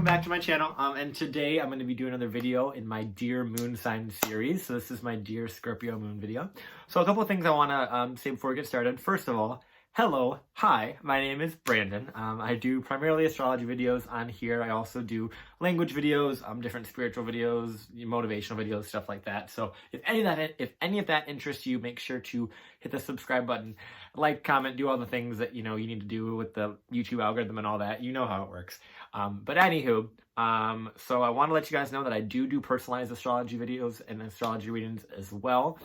back to my channel, and today I'm going to be doing another video in my Dear Moon Sign series. So this is my Dear Scorpio Moon video. So a couple of things I want to say before we get started. First of all, hello, hi, my name is Brandon. I do primarily astrology videos on here. I also do language videos, different spiritual videos, motivational videos, stuff like that. So if any of that interests you, make sure to hit the subscribe button, like, comment, do all the things that you need to do with the YouTube algorithm and all that. You know how it works. But anywho, so I want to let you guys know that I do personalized astrology videos and astrology readings as well.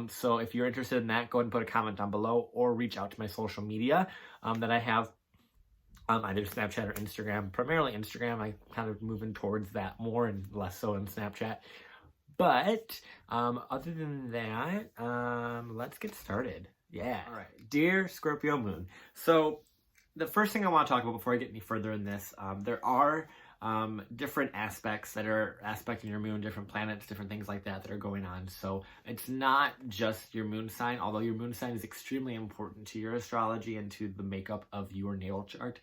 So if you're interested in that, go ahead and put a comment down below or reach out to my social media that I have. Either Snapchat or Instagram, primarily Instagram. I kind of moving towards that more and less so in Snapchat. But other than that, let's get started. Yeah. All right. Dear Scorpio Moon. So the first thing I want to talk about before I get any further in this, there are different aspects that are aspecting your moon, different planets, different things like that are going on. So it's not just your moon sign, although your moon sign is extremely important to your astrology and to the makeup of your natal chart.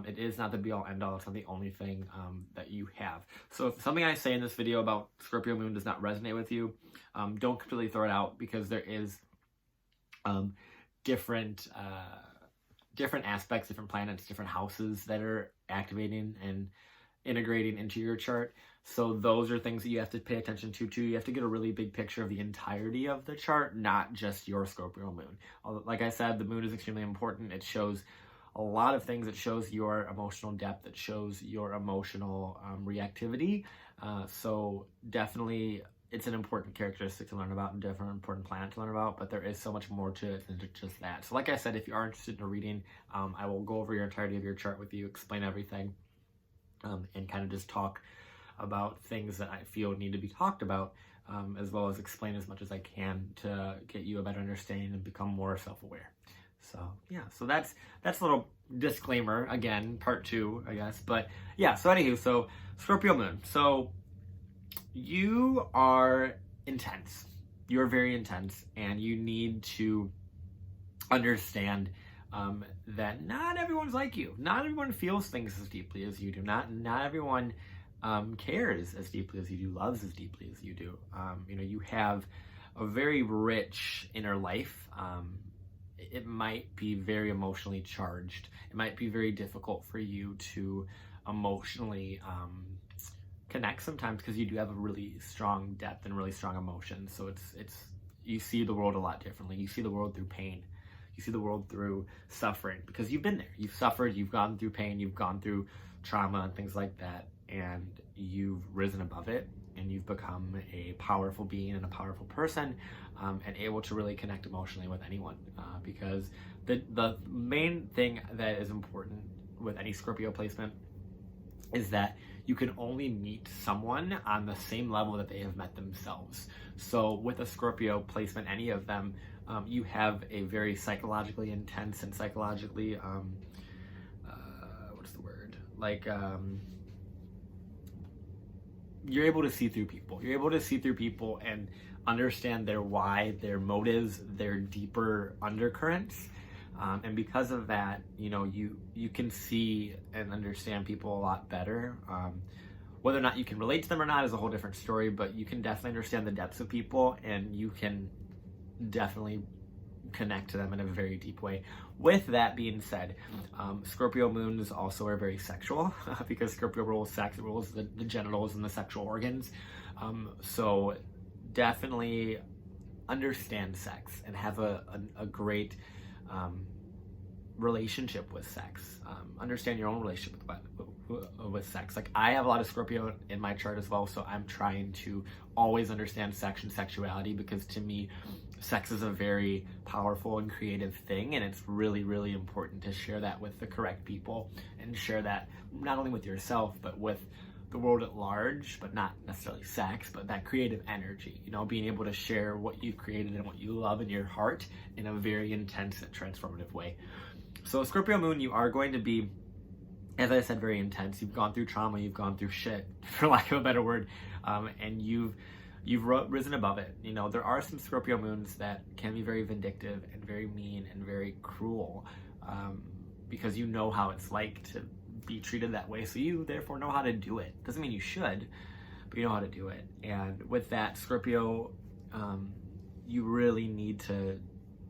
It is not the be-all end-all. It's not the only thing that you have. So if something I say in this video about Scorpio Moon does not resonate with you, don't completely throw it out, because there is different aspects, different planets, different houses that are activating and integrating into your chart. So those are things that you have to pay attention to too. You have to get a really big picture of the entirety of the chart, not just your Scorpio moon. Like I said, the moon is extremely important. It shows a lot of things. It shows your emotional depth. It shows your emotional reactivity. So definitely it's an important characteristic to learn about and definitely an important planet to learn about, but there is so much more to it than just that. So like I said, if you are interested in a reading, I will go over your entirety of your chart with you, explain everything, and kind of just talk about things that I feel need to be talked about, as well as explain as much as I can to get you a better understanding and become more self-aware. So yeah, so that's a little disclaimer, again, part 2, I guess. But yeah, so anywho, so Scorpio moon. So you are intense. You're very intense, and you need to understand that not everyone's like you. Not everyone feels things as deeply as you do. Not everyone cares as deeply as you do, loves as deeply as you do. You have a very rich inner life. It might be very emotionally charged. It might be very difficult for you to emotionally connect sometimes, because you do have a really strong depth and really strong emotions. So it's you see the world a lot differently. You see the world through pain. You see the world through suffering, because you've been there. You've suffered, you've gone through pain, you've gone through trauma and things like that, and you've risen above it, and you've become a powerful being and a powerful person, and able to really connect emotionally with anyone, because the main thing that is important with any Scorpio placement is that you can only meet someone on the same level that they have met themselves. So with a Scorpio placement, any of them, you have a very psychologically intense and psychologically, what's the word? Like, you're able to see through people. You're able to see through people and understand their why, their motives, their deeper undercurrents. And because of that, you can see and understand people a lot better. Whether or not you can relate to them or not is a whole different story, but you can definitely understand the depths of people, and you can definitely connect to them in a very deep way. With that being said, Scorpio moons also are very sexual, because Scorpio rules sex, it rules the genitals and the sexual organs. So definitely understand sex and have a great relationship with sex. Understand your own relationship with sex. Like, I have a lot of Scorpio in my chart as well, so I'm trying to always understand sex and sexuality, because to me, sex is a very powerful and creative thing, and it's really, really important to share that with the correct people, and share that not only with yourself, but with the world at large, but not necessarily sex, but that creative energy, being able to share what you've created and what you love in your heart in a very intense and transformative way. So Scorpio moon, you are going to be, as I said, very intense. You've gone through trauma, you've gone through shit, for lack of a better word, and you've risen above it. There are some Scorpio moons that can be very vindictive and very mean and very cruel, because you know how it's like to be treated that way. So you therefore know how to do it. Doesn't mean you should, but you know how to do it. And with that, Scorpio, you really need to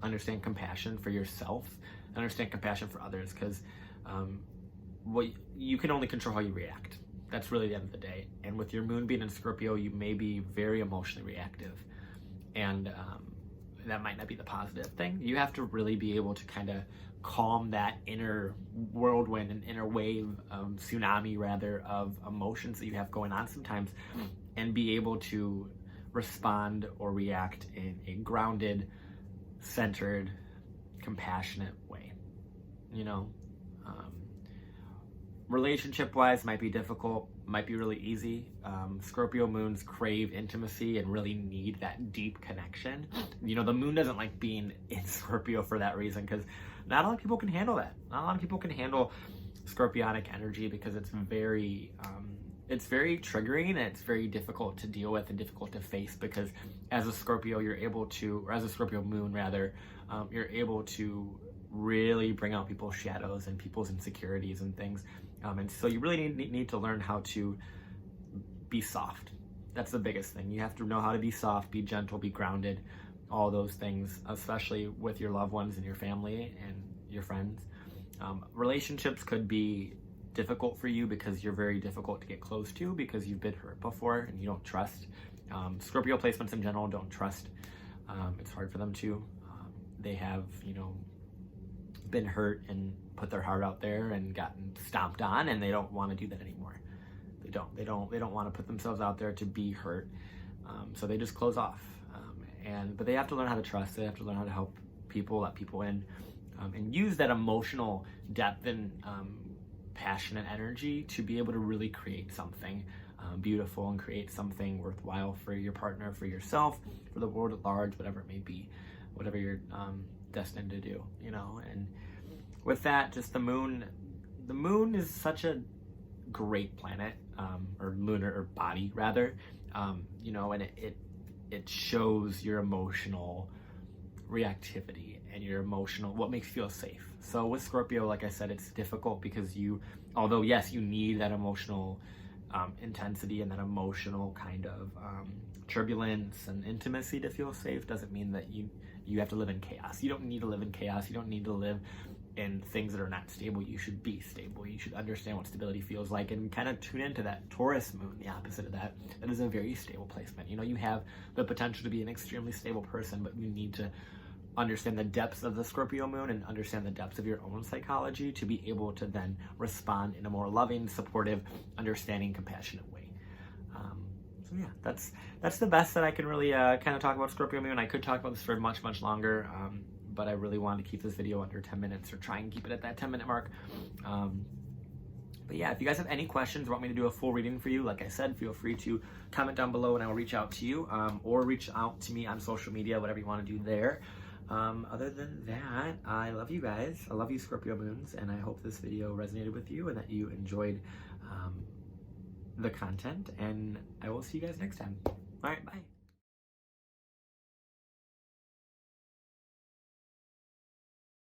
understand compassion for yourself, understand compassion for others, because you can only control how you react. That's really the end of the day. And with your moon being in Scorpio, you may be very emotionally reactive, and that might not be the positive thing. You have to really be able to kind of calm that inner whirlwind and inner wave, tsunami rather, of emotions that you have going on sometimes, and be able to respond or react in a grounded, centered, compassionate way. You know, relationship wise might be difficult, might be really easy. Scorpio moons crave intimacy and really need that deep connection. You know, the moon doesn't like being in Scorpio for that reason, because not a lot of people can handle that. Not a lot of people can handle Scorpionic energy, because it's very triggering, and it's very difficult to deal with and difficult to face, because as a Scorpio, you're able to, or as a Scorpio moon rather, you're able to really bring out people's shadows and people's insecurities and things. And so you really need to learn how to be soft. That's the biggest thing. You have to know how to be soft, be gentle, be grounded, all those things, especially with your loved ones and your family and your friends. Relationships could be difficult for you because you're very difficult to get close to, because you've been hurt before and you don't trust. Scorpio placements in general don't trust. It's hard for them to. They have, you know, been hurt and put their heart out there and gotten stomped on, and they don't want to do that anymore. They don't want to put themselves out there to be hurt. So they just close off. But they have to learn how to trust. They have to learn how to help people, let people in, and use that emotional depth and passionate energy to be able to really create something beautiful and create something worthwhile for your partner, for yourself, for the world at large, whatever it may be, whatever you're destined to do, you know. And with that, just the moon is such a great planet, or lunar, or body rather, you know, and it shows your emotional reactivity and your emotional, what makes you feel safe. So with Scorpio, like I said, it's difficult because although yes, you need that emotional intensity and that emotional kind of turbulence and intimacy to feel safe, doesn't mean that you have to live in chaos. You don't need to live in chaos. You don't need to live in things that are not stable. You should be stable. You should understand what stability feels like, and kind of tune into that Taurus moon, the opposite of that. That is a very stable placement. You know, you have the potential to be an extremely stable person, but you need to understand the depths of the Scorpio moon and understand the depths of your own psychology to be able to then respond in a more loving, supportive, understanding, compassionate way. So yeah, that's the best that I can really kind of talk about Scorpio moon. I could talk about this for much, much longer, but I really wanted to keep this video under 10 minutes, or try and keep it at that 10-minute mark. But yeah, if you guys have any questions, want me to do a full reading for you, like I said, feel free to comment down below and I will reach out to you, or reach out to me on social media, whatever you want to do there. Other than that, I love you guys. I love you, Scorpio moons, and I hope this video resonated with you and that you enjoyed the content, and I will see you guys next time. All right, bye.